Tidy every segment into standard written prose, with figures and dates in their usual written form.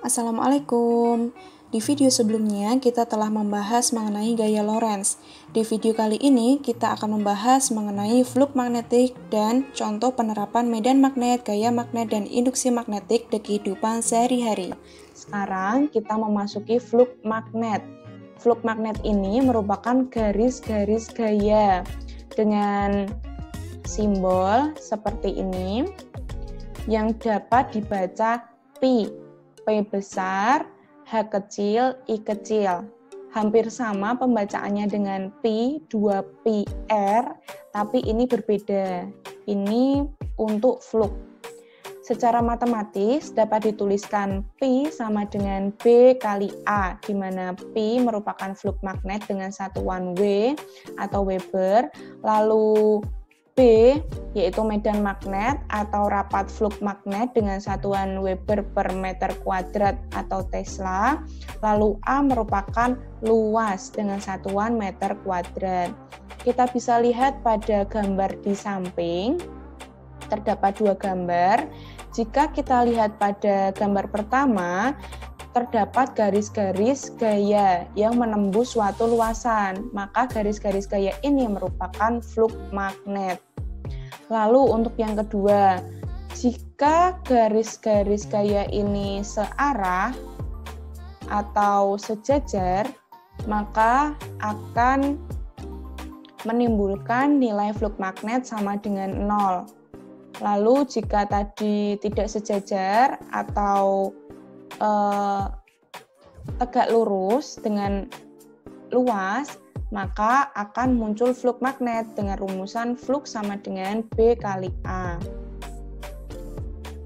Assalamualaikum. Di video sebelumnya kita telah membahas mengenai gaya Lorentz. Di video kali ini kita akan membahas mengenai flux magnetik dan contoh penerapan medan magnet, gaya magnet, dan induksi magnetik di kehidupan sehari-hari. Sekarang kita memasuki flux magnet. Flux magnet ini merupakan garis-garis gaya dengan simbol seperti ini yang dapat dibaca pi. P besar, H kecil, I kecil. Hampir sama pembacaannya dengan pi, 2pi R, tapi ini berbeda. Ini untuk flux. Secara matematis dapat dituliskan pi sama dengan B kali A, di mana pi merupakan flux magnet dengan satuan W atau Weber, lalu B yaitu medan magnet atau rapat flux magnet dengan satuan Weber per meter kuadrat atau Tesla, lalu A merupakan luas dengan satuan meter kuadrat. Kita bisa lihat pada gambar di samping, terdapat dua gambar. Jika kita lihat pada gambar pertama, terdapat garis-garis gaya yang menembus suatu luasan, maka garis-garis gaya ini merupakan flux magnet. Lalu untuk yang kedua, jika garis-garis gaya ini searah atau sejajar, maka akan menimbulkan nilai flux magnet sama dengan 0. Lalu jika tadi tidak sejajar atau tegak lurus dengan luas, maka akan muncul flux magnet dengan rumusan flux sama dengan B kali A.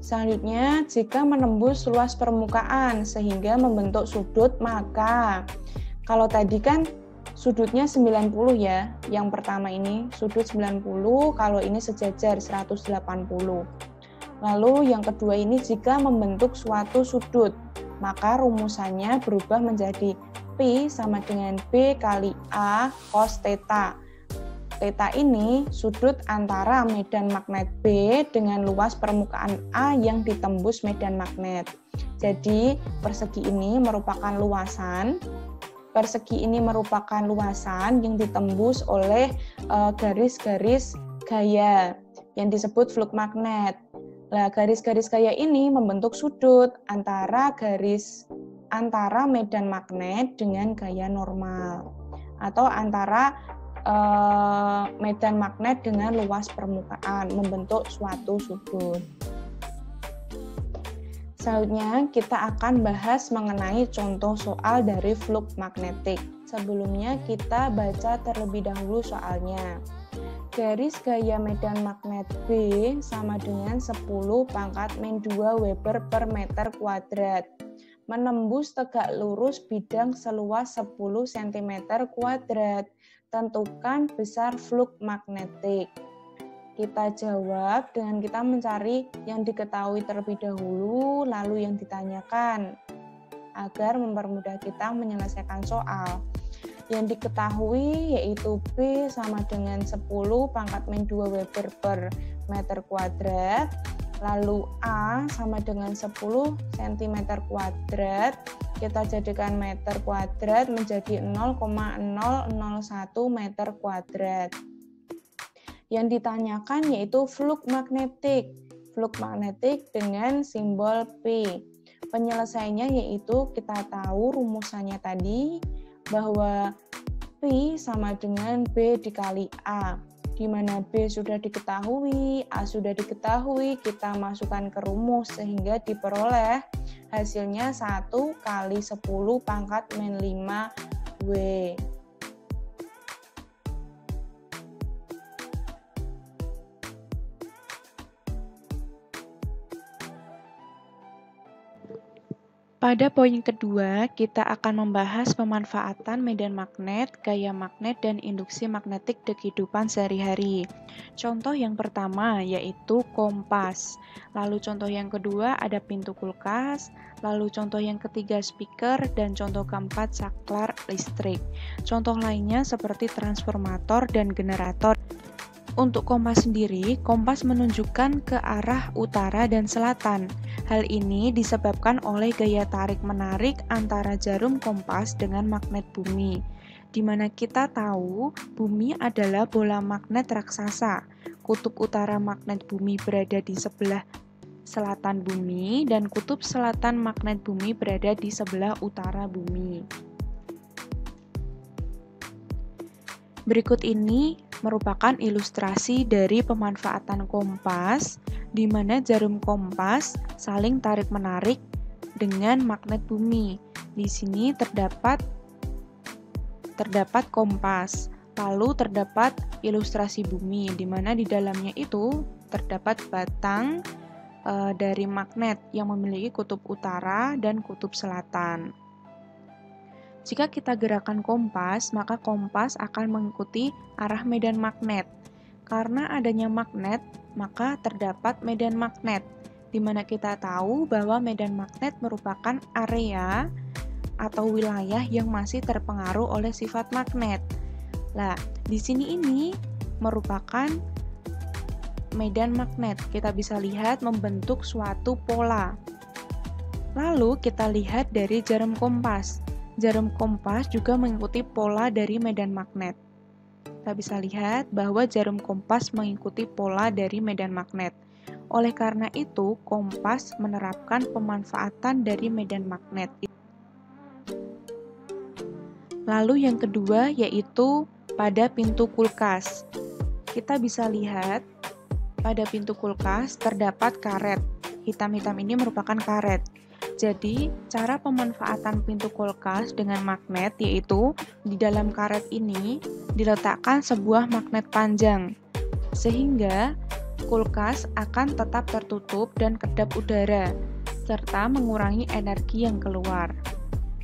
Selanjutnya, jika menembus luas permukaan sehingga membentuk sudut, maka kalau tadi kan sudutnya 90 ya, yang pertama ini sudut 90, kalau ini sejajar 180. Lalu yang kedua ini jika membentuk suatu sudut, maka rumusannya berubah menjadi Pi sama dengan B kali A cos theta. Theta ini sudut antara medan magnet B dengan luas permukaan A yang ditembus medan magnet. Jadi persegi ini merupakan luasan. Persegi ini merupakan luasan yang ditembus oleh garis-garis gaya yang disebut flux magnet. Nah, garis-garis gaya ini membentuk sudut antara medan magnet dengan gaya normal atau antara medan magnet dengan luas permukaan membentuk suatu sudut. Selanjutnya kita akan bahas mengenai contoh soal dari flux magnetik. Sebelumnya kita baca terlebih dahulu soalnya. Garis gaya medan magnet B sama dengan 10 pangkat min 2 Weber per meter kuadrat. Menembus tegak lurus bidang seluas 10 cm kuadrat. Tentukan besar flux magnetik. Kita jawab dengan kita mencari yang diketahui terlebih dahulu, lalu yang ditanyakan, agar mempermudah kita menyelesaikan soal. Yang diketahui yaitu B sama dengan 10 pangkat min 2 Weber per meter kuadrat, lalu A sama dengan 10 cm kuadrat, kita jadikan meter kuadrat menjadi 0,001 meter kuadrat. Yang ditanyakan yaitu flux magnetik. Flux magnetik dengan simbol P. Penyelesaiannya yaitu kita tahu rumusannya tadi, bahwa Pi sama dengan B dikali A, di mana B sudah diketahui, A sudah diketahui, kita masukkan ke rumus sehingga diperoleh hasilnya 1 kali 10 pangkat min 5 W. Pada poin kedua, kita akan membahas pemanfaatan medan magnet, gaya magnet, dan induksi magnetik di kehidupan sehari-hari. Contoh yang pertama yaitu kompas. Lalu contoh yang kedua ada pintu kulkas. Lalu contoh yang ketiga speaker. Dan contoh keempat saklar listrik. Contoh lainnya seperti transformator dan generator. Untuk kompas sendiri, kompas menunjukkan ke arah utara dan selatan. Hal ini disebabkan oleh gaya tarik-menarik antara jarum kompas dengan magnet bumi, di mana kita tahu bumi adalah bola magnet raksasa. Kutub utara magnet bumi berada di sebelah selatan bumi, dan kutub selatan magnet bumi berada di sebelah utara bumi. Berikut ini merupakan ilustrasi dari pemanfaatan kompas, di mana jarum kompas saling tarik-menarik dengan magnet bumi. Di sini terdapat kompas, lalu terdapat ilustrasi bumi, di mana di dalamnya itu terdapat batang dari magnet yang memiliki kutub utara dan kutub selatan. Jika kita gerakan kompas, maka kompas akan mengikuti arah medan magnet. Karena adanya magnet, maka terdapat medan magnet, di mana kita tahu bahwa medan magnet merupakan area atau wilayah yang masih terpengaruh oleh sifat magnet. Nah, di sini ini merupakan medan magnet. Kita bisa lihat membentuk suatu pola. Lalu kita lihat dari jarum kompas. Jarum kompas juga mengikuti pola dari medan magnet. Kita bisa lihat bahwa jarum kompas mengikuti pola dari medan magnet. Oleh karena itu, kompas menerapkan pemanfaatan dari medan magnet. Lalu yang kedua yaitu pada pintu kulkas. Kita bisa lihat pada pintu kulkas terdapat karet. Hitam-hitam ini merupakan karet. Jadi, cara pemanfaatan pintu kulkas dengan magnet yaitu di dalam karet ini diletakkan sebuah magnet panjang, sehingga kulkas akan tetap tertutup dan kedap udara, serta mengurangi energi yang keluar.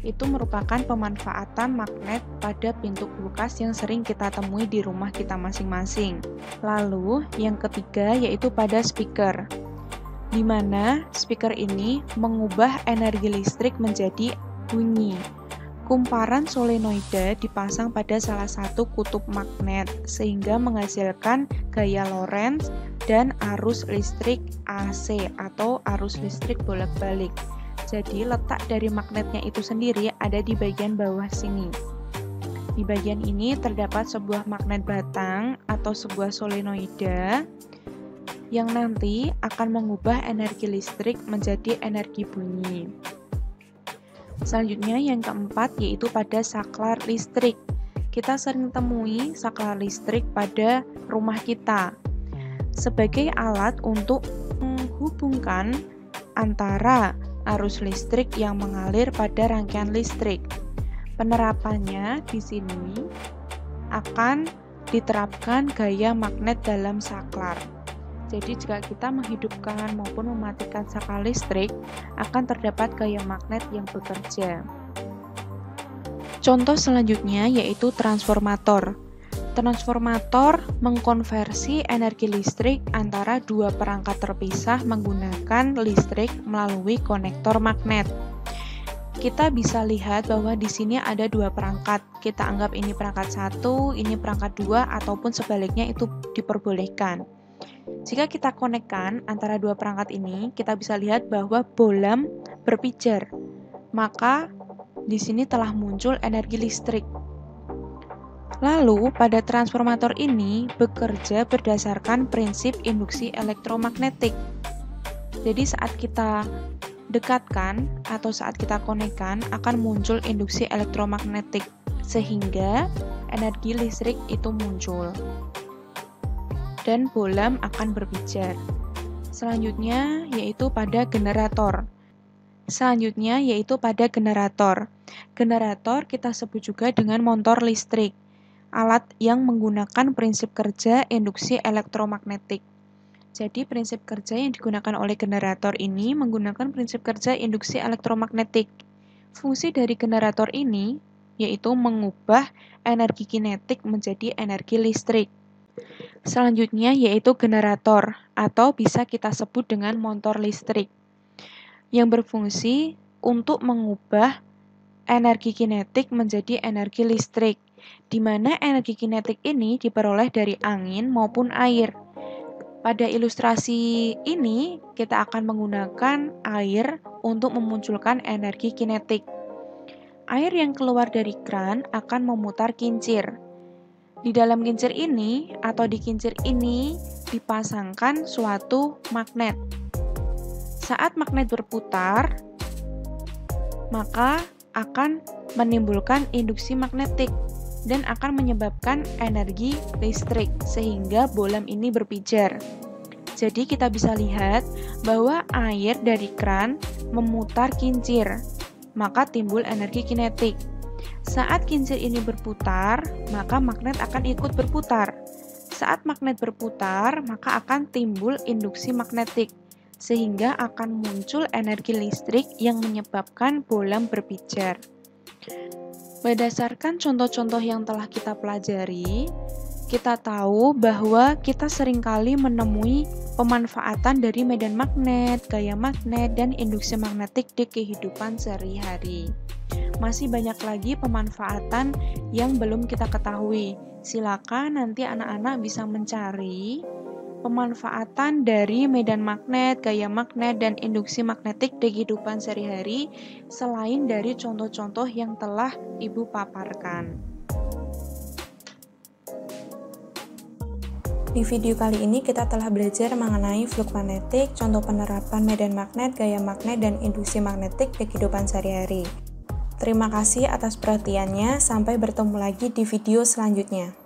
Itu merupakan pemanfaatan magnet pada pintu kulkas yang sering kita temui di rumah kita masing-masing. Lalu, yang ketiga yaitu pada speaker, di mana speaker ini mengubah energi listrik menjadi bunyi. Kumparan solenoida dipasang pada salah satu kutub magnet, sehingga menghasilkan gaya Lorentz dan arus listrik AC atau arus listrik bolak-balik. Jadi letak dari magnetnya itu sendiri ada di bagian bawah sini. Di bagian ini terdapat sebuah magnet batang atau sebuah solenoida yang nanti akan mengubah energi listrik menjadi energi bunyi. Selanjutnya yang keempat yaitu pada saklar listrik. Kita sering temui saklar listrik pada rumah kita sebagai alat untuk menghubungkan antara arus listrik yang mengalir pada rangkaian listrik. Penerapannya di sini akan diterapkan gaya magnet dalam saklar. Jadi jika kita menghidupkan maupun mematikan saklar listrik, akan terdapat gaya magnet yang bekerja. Contoh selanjutnya yaitu transformator. Transformator mengkonversi energi listrik antara dua perangkat terpisah menggunakan listrik melalui konektor magnet. Kita bisa lihat bahwa di sini ada dua perangkat. Kita anggap ini perangkat 1, ini perangkat 2, ataupun sebaliknya itu diperbolehkan. Jika kita konekkan antara dua perangkat ini, kita bisa lihat bahwa bola berpijar. Maka di sini telah muncul energi listrik. Lalu pada transformator ini bekerja berdasarkan prinsip induksi elektromagnetik. Jadi saat kita dekatkan atau saat kita konekkan akan muncul induksi elektromagnetik sehingga energi listrik itu muncul dan bola akan berpijar. Selanjutnya yaitu pada generator. Generator kita sebut juga dengan motor listrik, alat yang menggunakan prinsip kerja induksi elektromagnetik. Jadi prinsip kerja yang digunakan oleh generator ini menggunakan prinsip kerja induksi elektromagnetik. Fungsi dari generator ini yaitu mengubah energi kinetik menjadi energi listrik. Selanjutnya yaitu generator atau bisa kita sebut dengan motor listrik yang berfungsi untuk mengubah energi kinetik menjadi energi listrik, di mana energi kinetik ini diperoleh dari angin maupun air. Pada ilustrasi ini, kita akan menggunakan air untuk memunculkan energi kinetik. Air yang keluar dari keran akan memutar kincir. Di dalam kincir ini atau di kincir ini dipasangkan suatu magnet. Saat magnet berputar, maka akan menimbulkan induksi magnetik dan akan menyebabkan energi listrik sehingga bolam ini berpijar. Jadi kita bisa lihat bahwa air dari keran memutar kincir, maka timbul energi kinetik. Saat kincir ini berputar, maka magnet akan ikut berputar. Saat magnet berputar, maka akan timbul induksi magnetik, sehingga akan muncul energi listrik yang menyebabkan bolam berpijar. Berdasarkan contoh-contoh yang telah kita pelajari, kita tahu bahwa kita seringkali menemui pemanfaatan dari medan magnet, gaya magnet, dan induksi magnetik di kehidupan sehari-hari. Masih banyak lagi pemanfaatan yang belum kita ketahui. Silakan nanti anak-anak bisa mencari pemanfaatan dari medan magnet, gaya magnet, dan induksi magnetik di kehidupan sehari-hari selain dari contoh-contoh yang telah Ibu paparkan. Di video kali ini kita telah belajar mengenai flux magnetik, contoh penerapan medan magnet, gaya magnet, dan induksi magnetik di kehidupan sehari-hari. Terima kasih atas perhatiannya, sampai bertemu lagi di video selanjutnya.